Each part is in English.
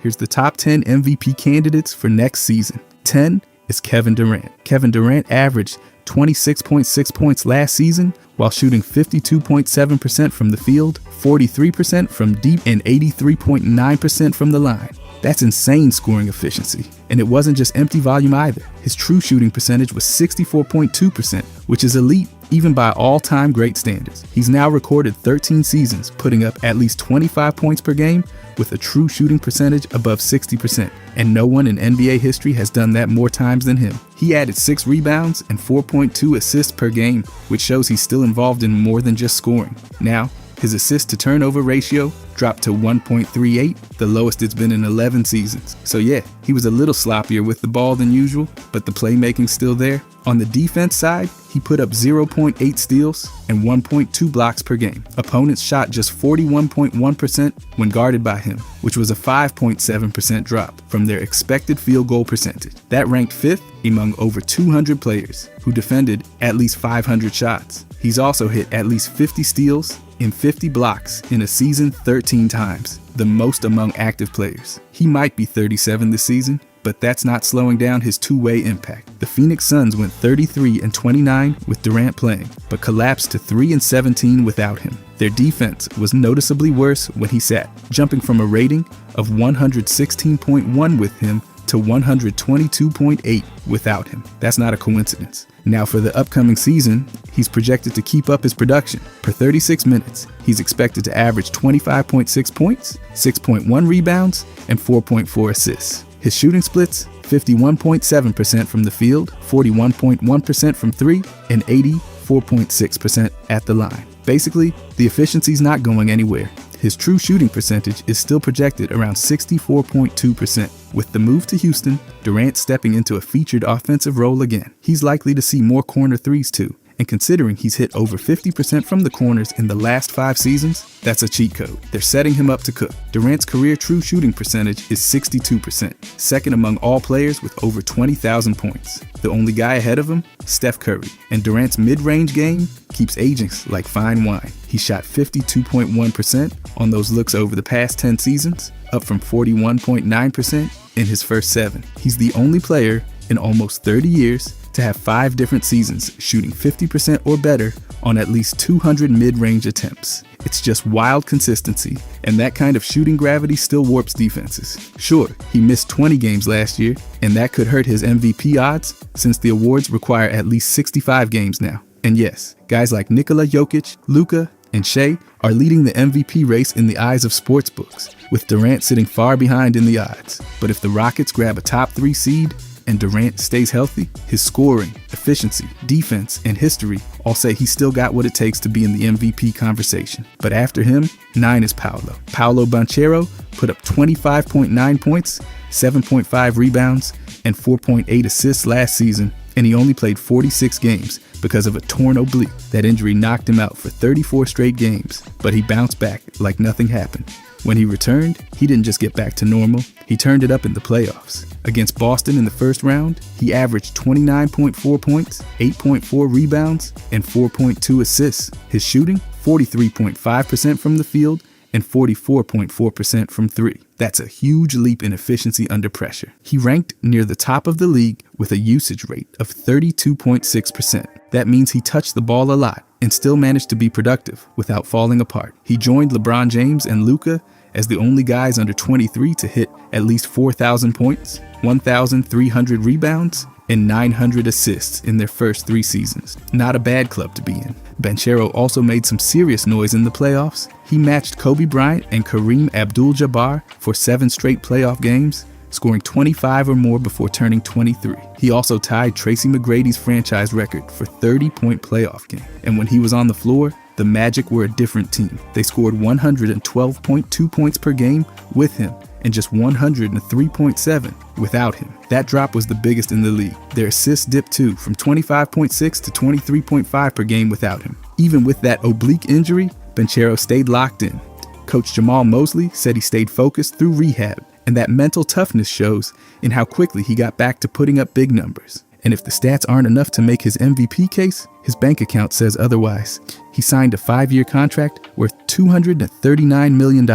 Here's the top 10 MVP candidates for next season. 10 is Kevin Durant. Kevin Durant averaged 26.6 points last season while shooting 52.7% from the field, 43% from deep, and 83.9% from the line. That's insane scoring efficiency. And it wasn't just empty volume either. His true shooting percentage was 64.2%, which is elite even by all-time great standards. He's now recorded 13 seasons, putting up at least 25 points per game with a true shooting percentage above 60%. And no one in NBA history has done that more times than him. He added 6 rebounds and 4.2 assists per game, which shows he's still involved in more than just scoring. Now, his assist-to-turnover ratio dropped to 1.38, the lowest it's been in 11 seasons. So yeah, he was a little sloppier with the ball than usual, but the playmaking's still there. On the defense side, he put up 0.8 steals and 1.2 blocks per game. Opponents shot just 41.1% when guarded by him, which was a 5.7% drop from their expected field goal percentage. That ranked 5th among over 200 players who defended at least 500 shots. He's also hit at least 50 steals and 50 blocks in a season 13 times, the most among active players. He might be 37 this season, but that's not slowing down his two-way impact. The Phoenix Suns went 33-29 with Durant playing, but collapsed to 3-17 without him. Their defense was noticeably worse when he sat, jumping from a rating of 116.1 with him to 122.8 without him. That's not a coincidence. Now for the upcoming season, he's projected to keep up his production. Per 36 minutes, he's expected to average 25.6 points, 6.1 rebounds, and 4.4 assists. His shooting splits, 51.7% from the field, 41.1% from 3, and 84.6% at the line. Basically, the efficiency's not going anywhere. His true shooting percentage is still projected around 64.2%. With the move to Houston, Durant stepping into a featured offensive role again. He's likely to see more corner threes too. And considering he's hit over 50% from the corners in the last 5 seasons, that's a cheat code. They're setting him up to cook. Durant's career true shooting percentage is 62%, second among all players with over 20,000 points. The only guy ahead of him, Steph Curry. And Durant's mid-range game keeps aging like fine wine. He shot 52.1% on those looks over the past 10 seasons, up from 41.9% in his first 7. He's the only player in almost 30 years to have 5 different seasons shooting 50% or better on at least 200 mid-range attempts. It's just wild consistency, and that kind of shooting gravity still warps defenses. Sure, he missed 20 games last year, and that could hurt his MVP odds since the awards require at least 65 games now. And yes, guys like Nikola Jokic, Luka, and Shai are leading the MVP race in the eyes of sportsbooks, with Durant sitting far behind in the odds. But if the Rockets grab a top 3 seed, and Durant stays healthy, his scoring, efficiency, defense, and history all say he's still got what it takes to be in the MVP conversation. But after him, 9 is Paolo. Paolo Banchero put up 25.9 points, 7.5 rebounds, and 4.8 assists last season, and he only played 46 games because of a torn oblique. That injury knocked him out for 34 straight games, but he bounced back like nothing happened. When he returned, he didn't just get back to normal, he turned it up in the playoffs. Against Boston in the first round, he averaged 29.4 points, 8.4 rebounds, and 4.2 assists. His shooting, 43.5% from the field and 44.4% from 3. That's a huge leap in efficiency under pressure. He ranked near the top of the league with a usage rate of 32.6%. That means he touched the ball a lot and still managed to be productive without falling apart. He joined LeBron James and Luka as the only guys under 23 to hit at least 4,000 points, 1,300 rebounds, and 900 assists in their first 3 seasons. Not a bad club to be in. Banchero also made some serious noise in the playoffs. He matched Kobe Bryant and Kareem Abdul-Jabbar for 7 straight playoff games, scoring 25 or more before turning 23. He also tied Tracy McGrady's franchise record for 30-point playoff game. And when he was on the floor, the Magic were a different team. They scored 112.2 points per game with him and just 103.7 without him. That drop was the biggest in the league. Their assists dipped too, from 25.6 to 23.5 per game without him. Even with that oblique injury, Banchero stayed locked in. Coach Jamal Mosley said he stayed focused through rehab, and that mental toughness shows in how quickly he got back to putting up big numbers. And if the stats aren't enough to make his MVP case, his bank account says otherwise. He signed a 5-year contract worth $239 million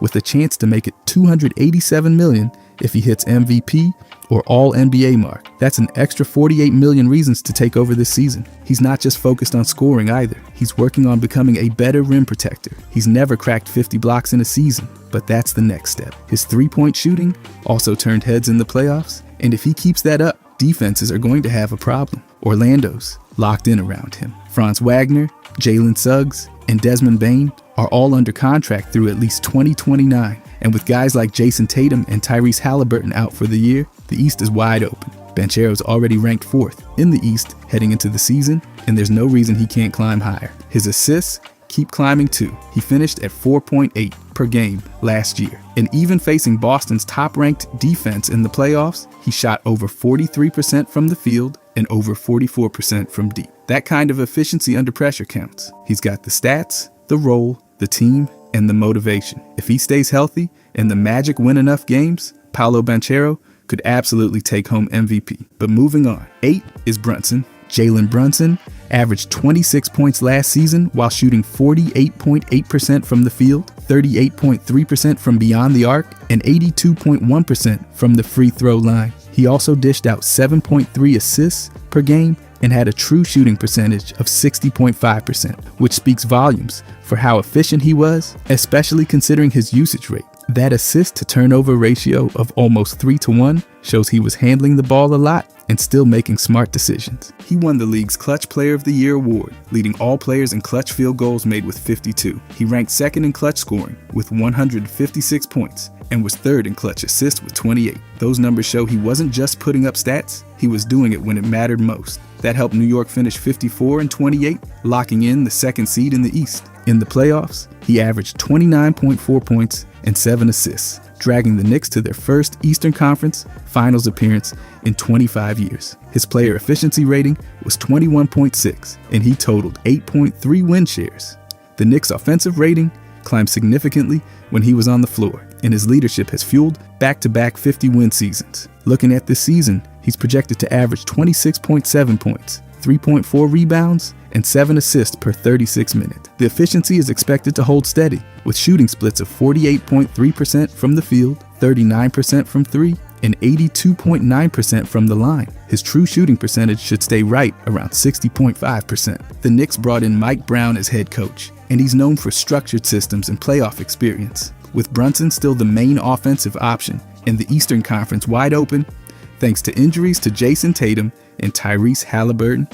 with a chance to make it $287 million if he hits MVP or all NBA mark. That's an extra 48 million reasons to take over this season. He's not just focused on scoring either. He's working on becoming a better rim protector. He's never cracked 50 blocks in a season, but that's the next step. His 3-point shooting also turned heads in the playoffs, and if he keeps that up, defenses are going to have a problem. Orlando's locked in around him. Franz Wagner, Jalen Suggs, and Desmond Bane are all under contract through at least 2029. And with guys like Jason Tatum and Tyrese Halliburton out for the year, the East is wide open. Banchero's already ranked 4th in the East heading into the season, and there's no reason he can't climb higher. His assists keep climbing too. He finished at 4.8 per game last year. And even facing Boston's top-ranked defense in the playoffs, he shot over 43% from the field and over 44% from deep. That kind of efficiency under pressure counts. He's got the stats, the role, the team, and the motivation. If he stays healthy and the Magic win enough games, Paolo Banchero could absolutely take home MVP. But moving on, 8 is Brunson. Jalen Brunson averaged 26 points last season while shooting 48.8% from the field, 38.3% from beyond the arc, and 82.1% from the free throw line. He also dished out 7.3 assists per game and had a true shooting percentage of 60.5%, which speaks volumes for how efficient he was, especially considering his usage rate. That assist to turnover ratio of almost 3-to-1 shows he was handling the ball a lot and still making smart decisions. He won the league's Clutch Player of the Year award, leading all players in clutch field goals made with 52. He ranked 2nd in clutch scoring with 156 points and was 3rd in clutch assists with 28. Those numbers show he wasn't just putting up stats, he was doing it when it mattered most. That helped New York finish 54-28, locking in the 2nd seed in the East. In the playoffs, he averaged 29.4 points and 7 assists, dragging the Knicks to their first Eastern Conference Finals appearance in 25 years. His player efficiency rating was 21.6, and he totaled 8.3 win shares. The Knicks' offensive rating climbed significantly when he was on the floor, and his leadership has fueled back-to-back 50-win seasons. Looking at this season, he's projected to average 26.7 points, 3.4 rebounds, and 7 assists per 36 minutes. The efficiency is expected to hold steady, with shooting splits of 48.3% from the field, 39% from 3, and 82.9% from the line. His true shooting percentage should stay right around 60.5%. The Knicks brought in Mike Brown as head coach, and he's known for structured systems and playoff experience. With Brunson still the main offensive option and the Eastern Conference wide open, thanks to injuries to Jason Tatum and Tyrese Halliburton,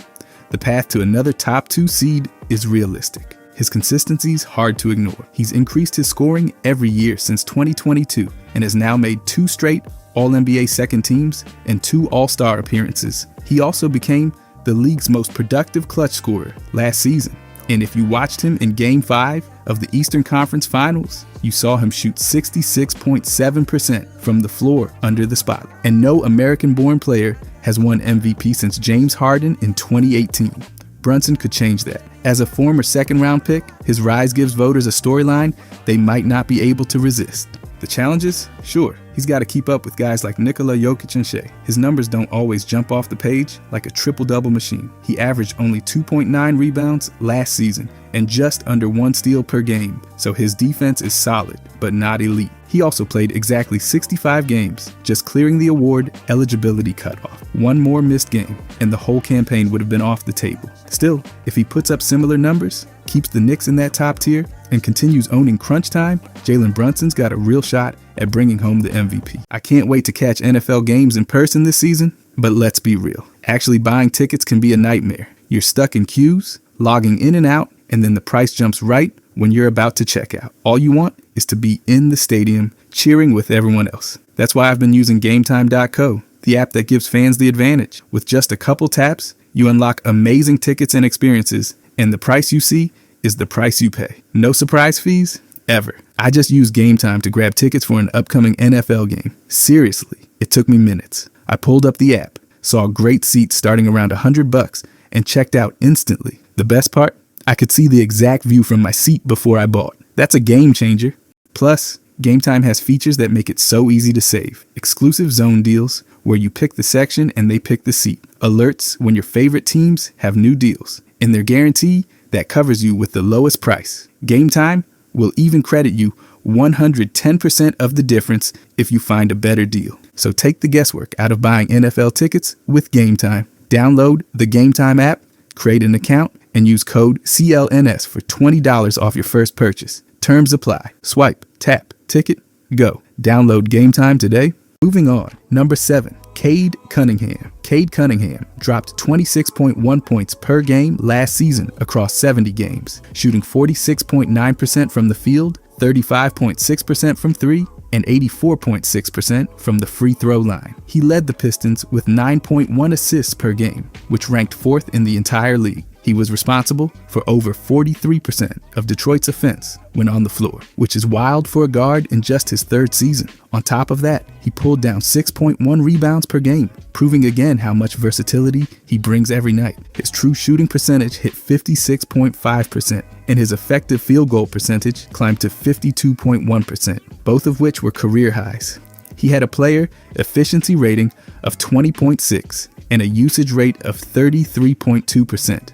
the path to another top 2 seed is realistic. His consistency's hard to ignore. He's increased his scoring every year since 2022 and has now made 2 straight All-NBA second teams and 2 All-Star appearances. He also became the league's most productive clutch scorer last season. And if you watched him in Game 5 of the Eastern Conference Finals, you saw him shoot 66.7% from the floor under the spotlight. And no American-born player has won MVP since James Harden in 2018. Brunson could change that. As a former second-round pick, his rise gives voters a storyline they might not be able to resist. The challenges? Sure. He's got to keep up with guys like Nikola Jokic and Shai. His numbers don't always jump off the page like a triple-double machine. He averaged only 2.9 rebounds last season and just under 1 steal per game, so his defense is solid, but not elite. He also played exactly 65 games, just clearing the award eligibility cutoff. 1 more missed game, and the whole campaign would have been off the table. Still, if he puts up similar numbers, keeps the Knicks in that top tier, and continues owning crunch time, Jalen Brunson's got a real shot at bringing home the MVP. I can't wait to catch NFL games in person this season, but let's be real. Actually buying tickets can be a nightmare. You're stuck in queues, logging in and out, and then the price jumps right when you're about to check out. All you want is to be in the stadium, cheering with everyone else. That's why I've been using GameTime.co, the app that gives fans the advantage. With just a couple taps, you unlock amazing tickets and experiences, and the price you see is the price you pay. No surprise fees, ever. I just used Game Time to grab tickets for an upcoming NFL game. Seriously, it took me minutes. I pulled up the app, saw great seats starting around $100, and checked out instantly. The best part? I could see the exact view from my seat before I bought. That's a game changer. Plus, Game Time has features that make it so easy to save. Exclusive zone deals, where you pick the section and they pick the seat. Alerts when your favorite teams have new deals. And their guarantee that covers you with the lowest price. Game Time will even credit you 110% of the difference if you find a better deal. So take the guesswork out of buying NFL tickets with Game Time. Download the Game Time app, create an account, and use code CLNS for $20 off your first purchase. Terms apply. Swipe, tap, ticket, go. Download Game Time today. Moving on. Number 7, Cade Cunningham. Cade Cunningham dropped 26.1 points per game last season across 70 games, shooting 46.9% from the field, 35.6% from three, and 84.6% from the free throw line. He led the Pistons with 9.1 assists per game, which ranked 4th in the entire league. He was responsible for over 43% of Detroit's offense when on the floor, which is wild for a guard in just his 3rd season. On top of that, he pulled down 6.1 rebounds per game, proving again how much versatility he brings every night. His true shooting percentage hit 56.5%, and his effective field goal percentage climbed to 52.1%, both of which were career highs. He had a player efficiency rating of 20.6 and a usage rate of 33.2%.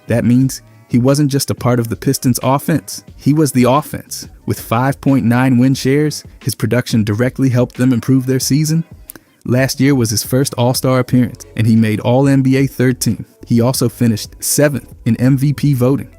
That means he wasn't just a part of the Pistons' offense, he was the offense. With 5.9 win shares, his production directly helped them improve their season. Last year was his first All-Star appearance, and he made All-NBA 3rd team. He also finished 7th in MVP voting.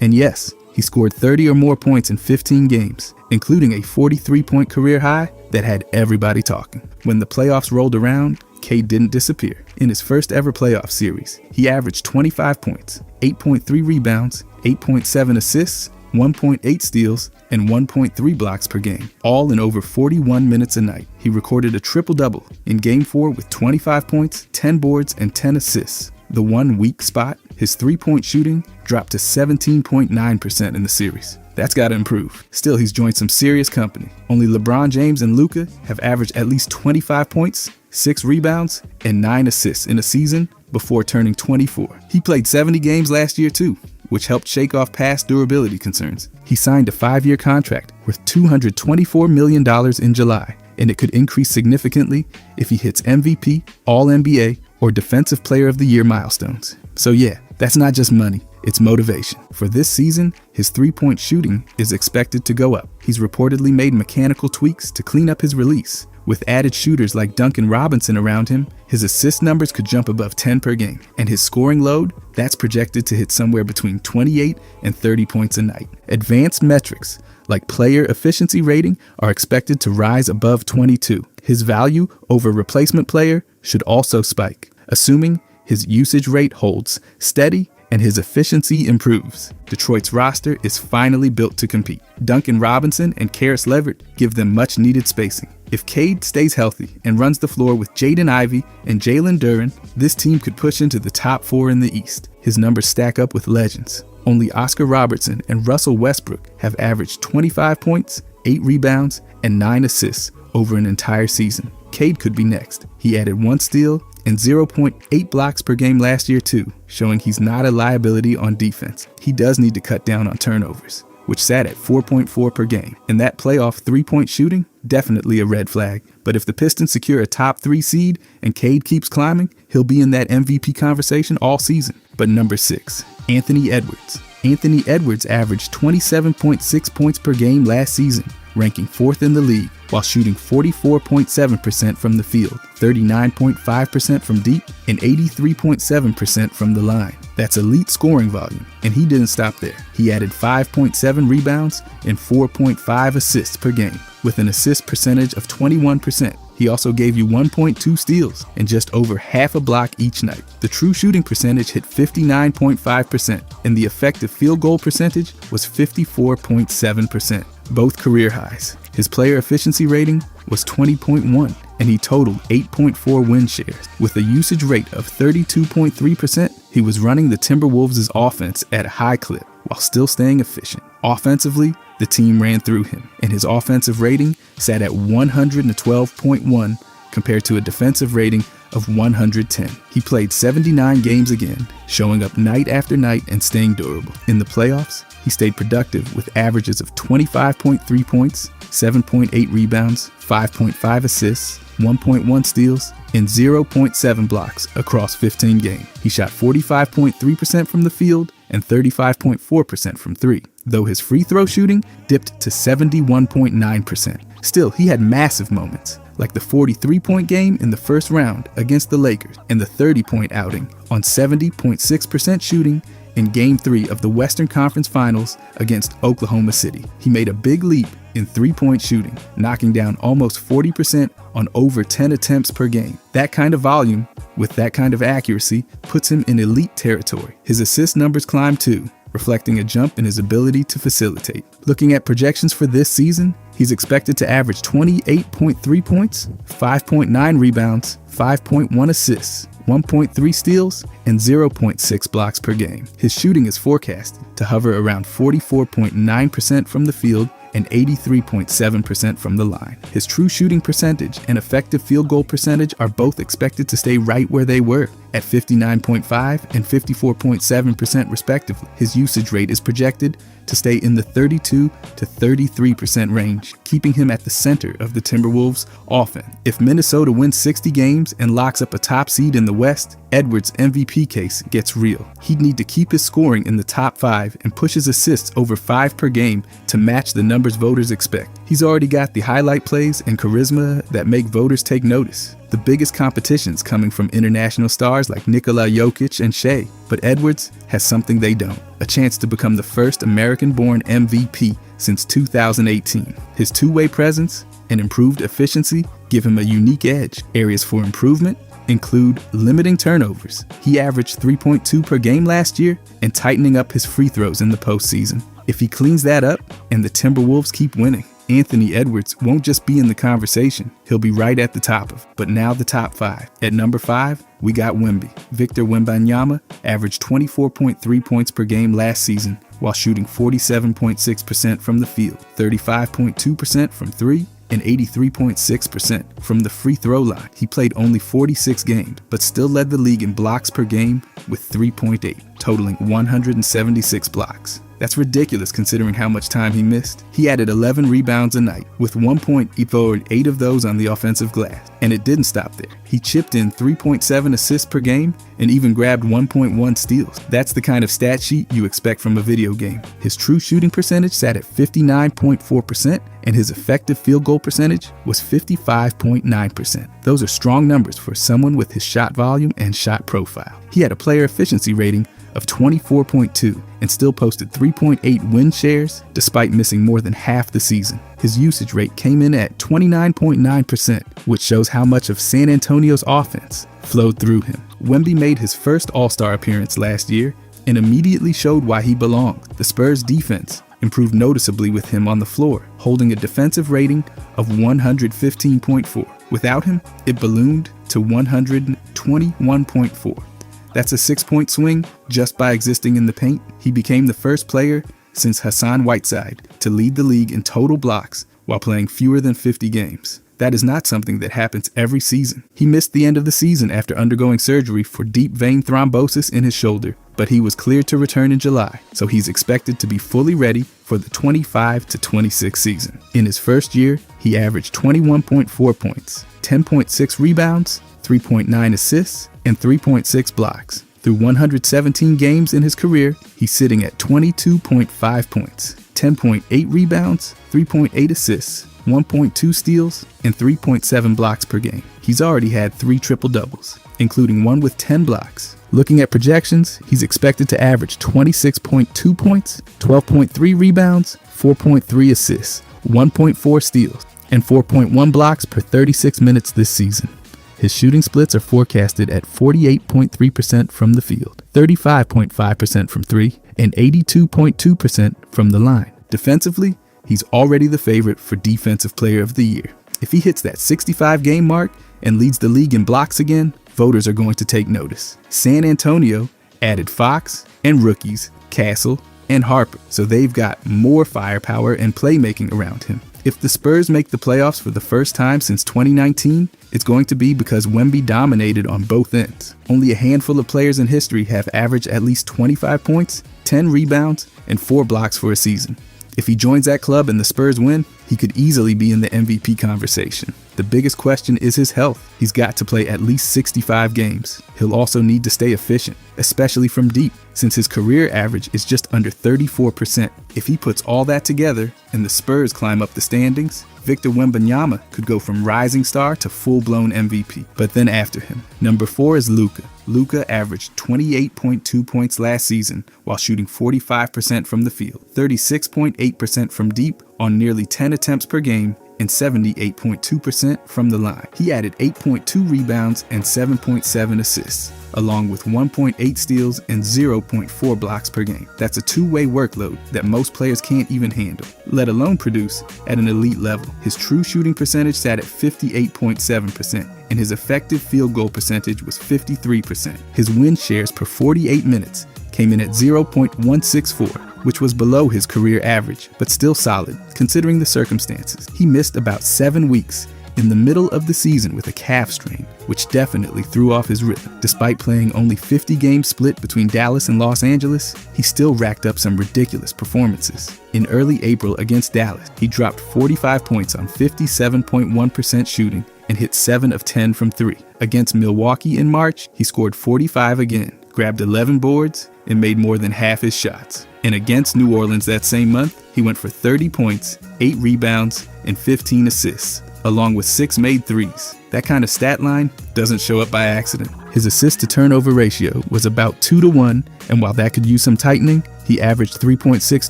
And yes, he scored 30 or more points in 15 games, including a 43-point career high that had everybody talking. When the playoffs rolled around, Cade didn't disappear. In his first ever playoff series, he averaged 25 points, 8.3 rebounds, 8.7 assists, 1.8 steals, and 1.3 blocks per game, all in over 41 minutes a night. He recorded a triple-double in Game 4 with 25 points, 10 boards, and 10 assists. The one weak spot, his three-point shooting, dropped to 17.9% in the series. That's got to improve. Still, he's joined some serious company. Only LeBron James and Luka have averaged at least 25 points, 6 rebounds, and 9 assists in a season before turning 24. He played 70 games last year too, which helped shake off past durability concerns. He signed a 5-year contract worth $224 million in July, and it could increase significantly if he hits MVP, All-NBA, or Defensive Player of the Year milestones. So yeah, that's not just money, it's motivation. For this season, his three-point shooting is expected to go up. He's reportedly made mechanical tweaks to clean up his release. With added shooters like Duncan Robinson around him, his assist numbers could jump above 10 per game. And his scoring load, that's projected to hit somewhere between 28 and 30 points a night. Advanced metrics like player efficiency rating are expected to rise above 22. His value over replacement player should also spike, assuming his usage rate holds steady and his efficiency improves. Detroit's roster is finally built to compete. Duncan Robinson and Karis LeVert give them much needed spacing. If Cade stays healthy and runs the floor with Jaden Ivey and Jalen Durant, this team could push into the top 4 in the East. His numbers stack up with legends. Only Oscar Robertson and Russell Westbrook have averaged 25 points, 8 rebounds, and 9 assists over an entire season. Cade could be next. He added 1 steal and 0.8 blocks per game last year too, showing he's not a liability on defense. He does need to cut down on turnovers, which sat at 4.4 per game. And that playoff 3-point shooting, definitely a red flag. But if the Pistons secure a top 3 seed and Cade keeps climbing, he'll be in that MVP conversation all season. But number 6, Anthony Edwards. Anthony Edwards averaged 27.6 points per game last season, ranking 4th in the league, while shooting 44.7% from the field, 39.5% from deep, and 83.7% from the line. That's elite scoring volume, and he didn't stop there. He added 5.7 rebounds and 4.5 assists per game, with an assist percentage of 21%. He also gave you 1.2 steals and just over half a block each night. The true shooting percentage hit 59.5%, and the effective field goal percentage was 54.7%, both career highs. His player efficiency rating was 20.1, and he totaled 8.4 win shares. With a usage rate of 32.3%, he was running the Timberwolves' offense at a high clip while still staying efficient. Offensively, the team ran through him, and his offensive rating sat at 112.1 compared to a defensive rating of 110. He played 79 games again, showing up night after night and staying durable. In the playoffs, he stayed productive with averages of 25.3 points, 7.8 rebounds, 5.5 assists, 1.1 steals, and 0.7 blocks across 15 games. He shot 45.3% from the field and 35.4% from three, though his free throw shooting dipped to 71.9%. Still, he had massive moments, like the 43-point game in the first round against the Lakers and the 30-point outing on 70.6% shooting in Game 3 of the Western Conference Finals against Oklahoma City. He made a big leap in three-point shooting, knocking down almost 40% on over 10 attempts per game. That kind of volume, with that kind of accuracy, puts him in elite territory. His assist numbers climb too, reflecting a jump in his ability to facilitate. Looking at projections for this season, he's expected to average 28.3 points, 5.9 rebounds, 5.1 assists, 1.3 steals, and 0.6 blocks per game. His shooting is forecasted to hover around 44.9% from the field and 83.7% from the line. His true shooting percentage and effective field goal percentage are both expected to stay right where they were, at 59.5% and 54.7% respectively. His usage rate is projected to stay in the 32 to 33% range, keeping him at the center of the Timberwolves' offense. If Minnesota wins 60 games and locks up a top seed in the West, Edwards' MVP case gets real. He'd need to keep his scoring in the top 5 and push his assists over 5 per game to match the numbers voters expect. He's already got the highlight plays and charisma that make voters take notice. The biggest competition's coming from international stars like Nikola Jokic and Shai, but Edwards has something they don't: a chance to become the first American-born MVP since 2018. His two-way presence and improved efficiency give him a unique edge. Areas for improvement include limiting turnovers. He averaged 3.2 per game last year, and tightening up his free throws in the postseason. If he cleans that up and the Timberwolves keep winning, Anthony Edwards won't just be in the conversation, he'll be right at the top of. But now the top 5. At number 5, we got Wemby. Victor Wembanyama averaged 24.3 points per game last season while shooting 47.6% from the field, 35.2% from three, and 83.6% from the free throw line. He played only 46 games, but still led the league in blocks per game with 3.8, totaling 176 blocks. That's ridiculous considering how much time he missed. He added 11 rebounds a night. With 1 point, he forwarded 8 of those on the offensive glass. And it didn't stop there. He chipped in 3.7 assists per game and even grabbed 1.1 steals. That's the kind of stat sheet you expect from a video game. His true shooting percentage sat at 59.4%, and his effective field goal percentage was 55.9%. Those are strong numbers for someone with his shot volume and shot profile. He had a player efficiency rating of 24.2 and still posted 3.8 win shares despite missing more than half the season. His usage rate came in at 29.9%, which shows how much of San Antonio's offense flowed through him. Wemby made his first All-Star appearance last year and immediately showed why he belonged. The Spurs' defense improved noticeably with him on the floor, holding a defensive rating of 115.4. Without him, it ballooned to 121.4. That's a 6-point swing just by existing in the paint. He became the first player since Hassan Whiteside to lead the league in total blocks while playing fewer than 50 games. That is not something that happens every season. He missed the end of the season after undergoing surgery for deep vein thrombosis in his shoulder, but he was cleared to return in July, so he's expected to be fully ready for the 25-26 season. In his first year, he averaged 21.4 points, 10.6 rebounds, 3.9 assists, and 3.6 blocks. Through 117 games in his career, he's sitting at 22.5 points, 10.8 rebounds, 3.8 assists, 1.2 steals, and 3.7 blocks per game. He's already had 3 triple-doubles, including one with 10 blocks. Looking at projections, he's expected to average 26.2 points, 12.3 rebounds, 4.3 assists, 1.4 steals, and 4.1 blocks per 36 minutes this season. His shooting splits are forecasted at 48.3% from the field, 35.5% from three, and 82.2% from the line. Defensively, he's already the favorite for Defensive Player of the Year. If he hits that 65-game mark and leads the league in blocks again, voters are going to take notice. San Antonio added Fox and rookies Castle and Harper, so they've got more firepower and playmaking around him. If the Spurs make the playoffs for the first time since 2019, it's going to be because Wemby dominated on both ends. Only a handful of players in history have averaged at least 25 points, 10 rebounds, and 4 blocks for a season. If he joins that club and the Spurs win, he could easily be in the MVP conversation. The biggest question is his health. He's got to play at least 65 games. He'll also need to stay efficient, especially from deep, since his career average is just under 34%. If he puts all that together and the Spurs climb up the standings, Victor Wembanyama could go from rising star to full-blown MVP. But then after him, number 4 is Luka. Luka averaged 28.2 points last season while shooting 45% from the field, 36.8% from deep on nearly 10 attempts per game, and 78.2% from the line. He added 8.2 rebounds and 7.7 assists, along with 1.8 steals and 0.4 blocks per game. That's a two-way workload that most players can't even handle, let alone produce at an elite level. His true shooting percentage sat at 58.7%, and his effective field goal percentage was 53%. His win shares per 48 minutes came in at 0.164, which was below his career average, but still solid, considering the circumstances. He missed about 7 weeks in the middle of the season with a calf strain, which definitely threw off his rhythm. Despite playing only 50 games split between Dallas and Los Angeles, he still racked up some ridiculous performances. In early April against Dallas, he dropped 45 points on 57.1% shooting and hit 7 of 10 from 3. Against Milwaukee in March, he scored 45 again, grabbed 11 boards, and made more than half his shots. And against New Orleans that same month, he went for 30 points, 8 rebounds, and 15 assists, along with 6 made threes. That kind of stat line doesn't show up by accident. His assist-to-turnover ratio was about 2-to-1, and while that could use some tightening, he averaged 3.6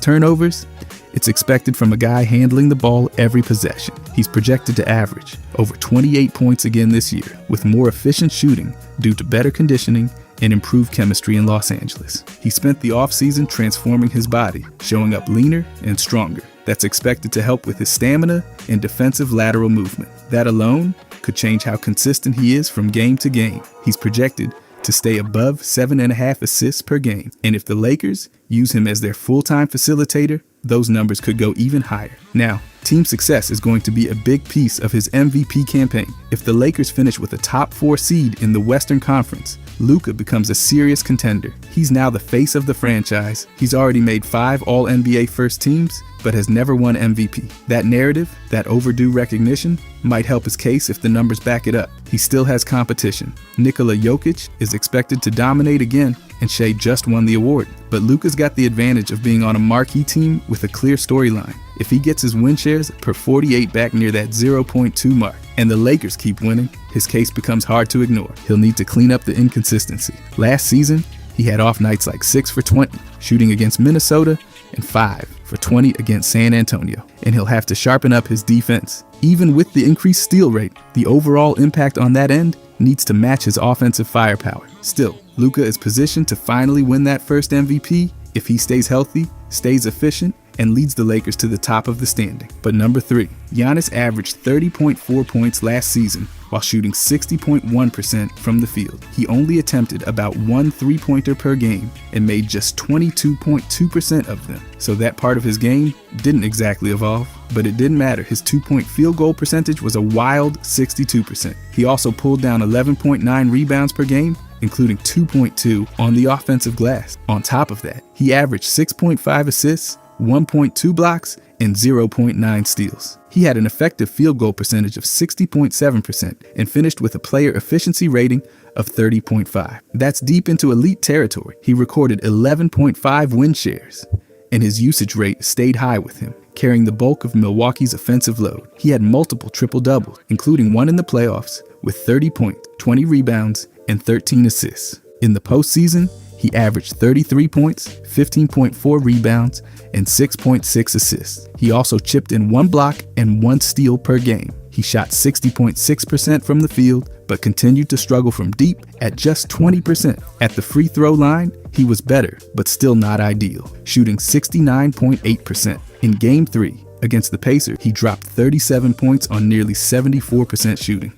turnovers. It's expected from a guy handling the ball every possession. He's projected to average over 28 points again this year, with more efficient shooting due to better conditioning and improved chemistry in Los Angeles. He spent the offseason transforming his body, showing up leaner and stronger. That's expected to help with his stamina and defensive lateral movement. That alone could change how consistent he is from game to game. He's projected to stay above 7.5 assists per game. And if the Lakers use him as their full-time facilitator, those numbers could go even higher. Now, team success is going to be a big piece of his MVP campaign. If the Lakers finish with a top 4 seed in the Western Conference, Luka becomes a serious contender. He's now the face of the franchise. He's already made 5 All-NBA first teams, but has never won MVP. That narrative, that overdue recognition, might help his case if the numbers back it up. He still has competition. Nikola Jokic is expected to dominate again, and Shai just won the award. But Luka's got the advantage of being on a marquee team with a clear storyline. If he gets his win shares per 48 back near that 0.2 mark, and the Lakers keep winning, his case becomes hard to ignore. He'll need to clean up the inconsistency. Last season, he had off nights like 6 for 20, shooting against Minnesota, and 5 for 20 against San Antonio. And he'll have to sharpen up his defense. Even with the increased steal rate, the overall impact on that end needs to match his offensive firepower. Still, Luka is positioned to finally win that first MVP if he stays healthy, stays efficient, and leads the Lakers to the top of the standing. But number 3, Giannis averaged 30.4 points last season while shooting 60.1% from the field. He only attempted about 1 3-pointer per game and made just 22.2% of them. So that part of his game didn't exactly evolve, but it didn't matter. His 2-point field goal percentage was a wild 62%. He also pulled down 11.9 rebounds per game, including 2.2 on the offensive glass. On top of that, he averaged 6.5 assists, 1.2 blocks, and 0.9 steals. He had an effective field goal percentage of 60.7% and finished with a player efficiency rating of 30.5. That's deep into elite territory. He recorded 11.5 win shares, and his usage rate stayed high with him, carrying the bulk of Milwaukee's offensive load. He had multiple triple-doubles, including one in the playoffs with 30 points, 20 rebounds, and 13 assists. In the postseason, he averaged 33 points, 15.4 rebounds, and 6.6 assists. He also chipped in 1 block and 1 steal per game. He shot 60.6% from the field, but continued to struggle from deep at just 20%. At the free throw line, he was better, but still not ideal, shooting 69.8%. In Game 3, against the Pacers, he dropped 37 points on nearly 74% shooting.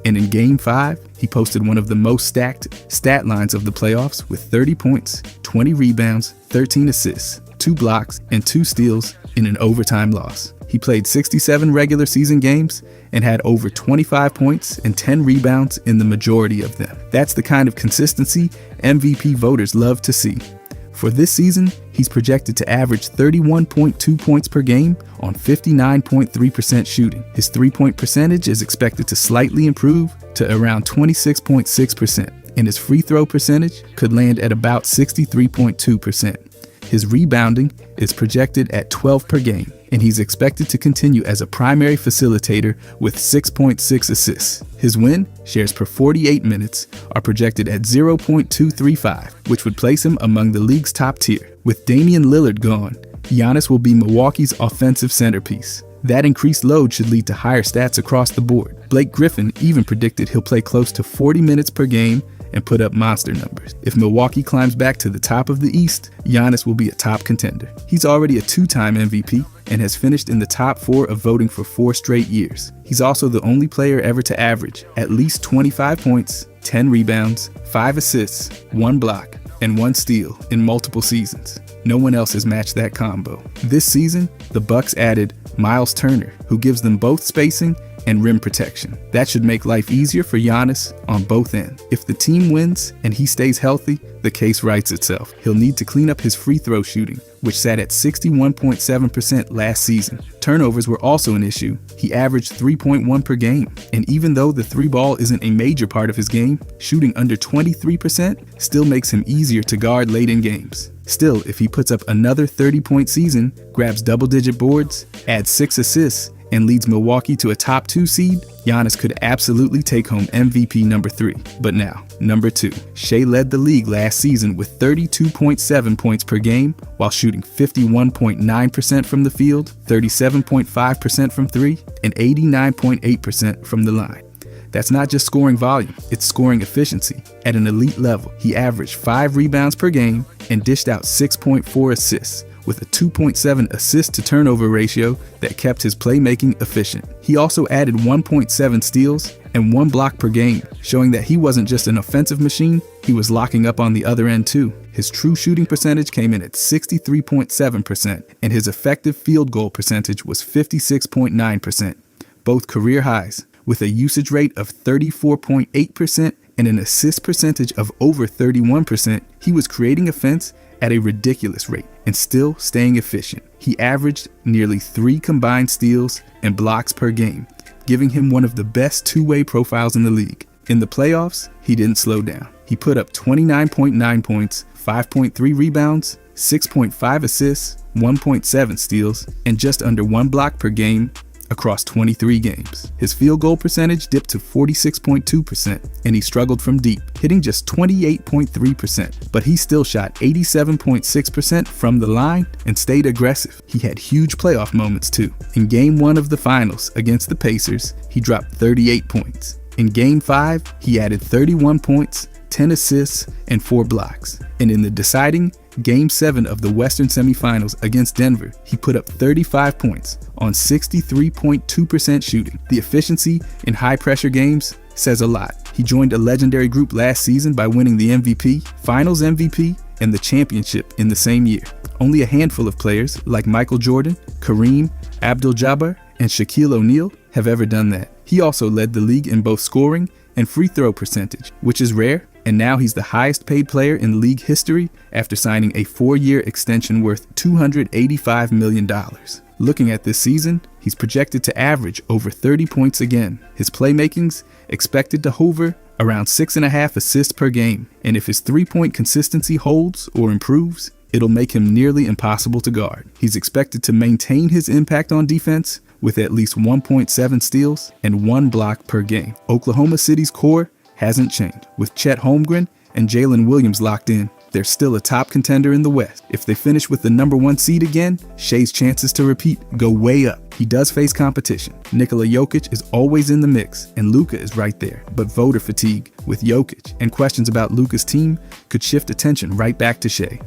And in Game 5, he posted one of the most stacked stat lines of the playoffs with 30 points, 20 rebounds, 13 assists, 2 blocks, and 2 steals in an overtime loss. He played 67 regular season games and had over 25 points and 10 rebounds in the majority of them. That's the kind of consistency MVP voters love to see. For this season, he's projected to average 31.2 points per game on 59.3% shooting. His three-point percentage is expected to slightly improve to around 26.6%, and his free throw percentage could land at about 63.2%. His rebounding is projected at 12 per game, and he's expected to continue as a primary facilitator with 6.6 assists. His win shares per 48 minutes are projected at 0.235, which would place him among the league's top tier. With Damian Lillard gone, Giannis will be Milwaukee's offensive centerpiece. That increased load should lead to higher stats across the board. Blake Griffin even predicted he'll play close to 40 minutes per game and put up monster numbers. If Milwaukee climbs back to the top of the East, Giannis will be a top contender. He's already a two-time MVP and has finished in the top 4 of voting for 4 straight years. He's also the only player ever to average at least 25 points, 10 rebounds, 5 assists, 1 block, and 1 steal in multiple seasons. No one else has matched that combo. This season, the Bucks added Miles Turner, who gives them both spacing and rim protection. That should make life easier for Giannis on both ends. If the team wins and he stays healthy, the case writes itself. He'll need to clean up his free throw shooting, which sat at 61.7% last season. Turnovers were also an issue. He averaged 3.1 per game, and even though the 3-ball isn't a major part of his game, shooting under 23% still makes him easier to guard late in games. Still, if he puts up another 30-point season, grabs double-digit boards, adds 6 assists, and leads Milwaukee to a top 2 seed, Giannis could absolutely take home MVP number 3. But now, number 2. Shai led the league last season with 32.7 points per game while shooting 51.9% from the field, 37.5% from 3, and 89.8% from the line. That's not just scoring volume, it's scoring efficiency at an elite level. He averaged 5 rebounds per game and dished out 6.4 assists, with a 2.7 assist to turnover ratio that kept his playmaking efficient. He also added 1.7 steals and 1 block per game, showing that he wasn't just an offensive machine, he was locking up on the other end too. His true shooting percentage came in at 63.7%, and his effective field goal percentage was 56.9%, both career highs. With a usage rate of 34.8% and an assist percentage of over 31%, he was creating offense at a ridiculous rate and still staying efficient. He averaged nearly 3 combined steals and blocks per game, giving him one of the best two-way profiles in the league. In the playoffs, he didn't slow down. He put up 29.9 points, 5.3 rebounds, 6.5 assists, 1.7 steals, and just under 1 block per game across 23 games. His field goal percentage dipped to 46.2%, and he struggled from deep, hitting just 28.3%, but he still shot 87.6% from the line and stayed aggressive. He had huge playoff moments too. In Game 1 of the finals against the Pacers, he dropped 38 points. In Game 5, he added 31 points, 10 assists, and 4 blocks. And in the deciding Game 7 of the Western semifinals against Denver, he put up 35 points on 63.2% shooting. The efficiency in high-pressure games says a lot. He joined a legendary group last season by winning the MVP, Finals MVP, and the championship in the same year. Only a handful of players like Michael Jordan, Kareem Abdul-Jabbar, and Shaquille O'Neal have ever done that. He also led the league in both scoring and free throw percentage, which is rare, and now he's the highest paid player in league history after signing a 4-year extension worth $285 million. Looking at this season, he's projected to average over 30 points again. His playmaking's expected to hover around 6.5 assists per game, and if his 3-point consistency holds or improves, it'll make him nearly impossible to guard. He's expected to maintain his impact on defense with at least 1.7 steals and 1 block per game. Oklahoma City's core hasn't changed. With Chet Holmgren and Jalen Williams locked in, they're still a top contender in the West. If they finish with the number 1 seed again, Shai's chances to repeat go way up. He does face competition. Nikola Jokic is always in the mix, and Luka is right there. But voter fatigue with Jokic and questions about Luka's team could shift attention right back to Shai.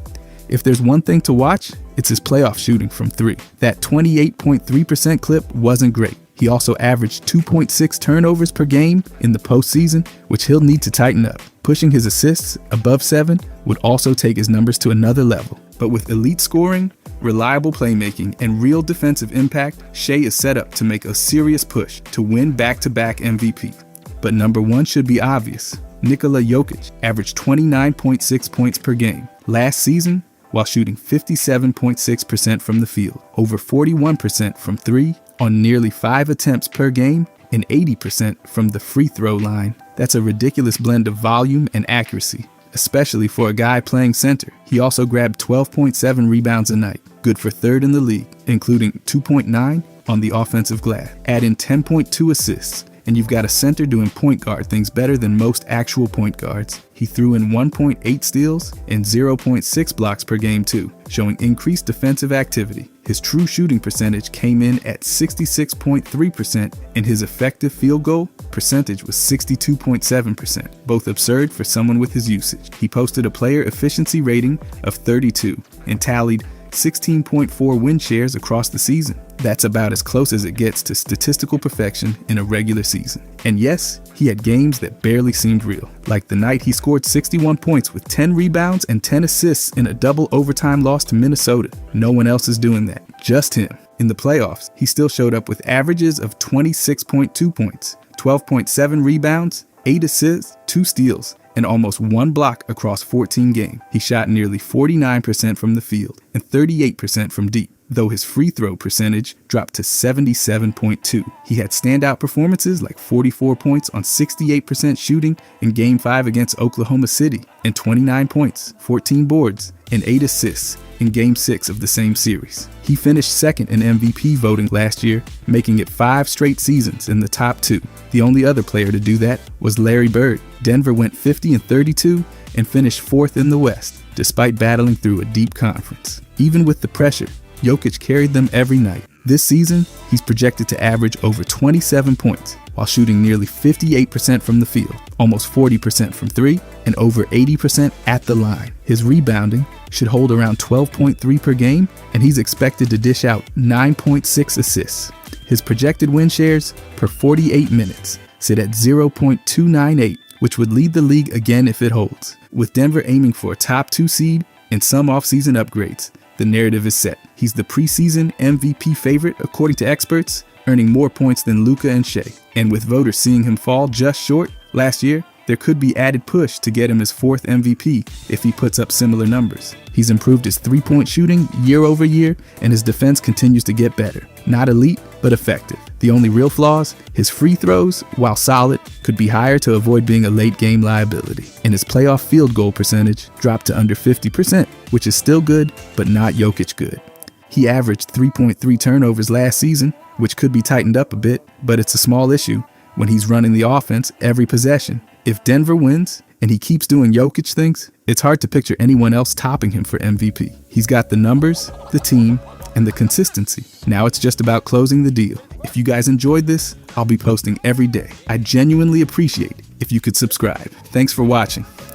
If there's one thing to watch, it's his playoff shooting from 3. That 28.3% clip wasn't great. He also averaged 2.6 turnovers per game in the postseason, which he'll need to tighten up. Pushing his assists above 7 would also take his numbers to another level. But with elite scoring, reliable playmaking, and real defensive impact, Shai is set up to make a serious push to win back-to-back MVP. But number 1 should be obvious. Nikola Jokic averaged 29.6 points per game. Last season, while shooting 57.6% from the field, over 41% from three on nearly 5 attempts per game, and 80% from the free throw line. That's a ridiculous blend of volume and accuracy, especially for a guy playing center. He also grabbed 12.7 rebounds a night, good for third in the league, including 2.9 on the offensive glass. Add in 10.2 assists, and you've got a center doing point guard things better than most actual point guards. He threw in 1.8 steals and 0.6 blocks per game too, showing increased defensive activity. His true shooting percentage came in at 66.3%, and his effective field goal percentage was 62.7%, both absurd for someone with his usage. He posted a player efficiency rating of 32 and tallied 16.4 win shares across the season. That's about as close as it gets to statistical perfection in a regular season. And yes, he had games that barely seemed real, like the night he scored 61 points with 10 rebounds and 10 assists in a double overtime loss to Minnesota. No one else is doing that, just him. In the playoffs, he still showed up with averages of 26.2 points, 12.7 rebounds, 8 assists, 2 steals, and almost 1 block across 14 games. He shot nearly 49% from the field and 38% from deep, though his free throw percentage dropped to 77.2. He had standout performances like 44 points on 68% shooting in Game 5 against Oklahoma City, and 29 points, 14 boards, and 8 assists in Game 6 of the same series. He finished second in MVP voting last year, making it 5 straight seasons in the top 2. The only other player to do that was Larry Bird. Denver went 50-32 and finished 4th in the West, despite battling through a deep conference. Even with the pressure, Jokic carried them every night. This season, he's projected to average over 27 points while shooting nearly 58% from the field, almost 40% from three, and over 80% at the line. His rebounding should hold around 12.3 per game, and he's expected to dish out 9.6 assists. His projected win shares per 48 minutes sit at 0.298, which would lead the league again if it holds. With Denver aiming for a top 2 seed and some offseason upgrades, the narrative is set. He's the preseason MVP favorite according to experts, earning more points than Luka and Shai. And with voters seeing him fall just short last year, there could be added push to get him his 4th MVP if he puts up similar numbers. He's improved his 3-point shooting year over year, and his defense continues to get better. Not elite, but effective. The only real flaws, his free throws, while solid, could be higher to avoid being a late game liability. And his playoff field goal percentage dropped to under 50%, which is still good, but not Jokic good. He averaged 3.3 turnovers last season, which could be tightened up a bit, but it's a small issue when he's running the offense every possession. If Denver wins and he keeps doing Jokic things, it's hard to picture anyone else topping him for MVP. He's got the numbers, the team, and the consistency. Now it's just about closing the deal. If you guys enjoyed this, I'll be posting every day. I genuinely appreciate it if you could subscribe. Thanks for watching.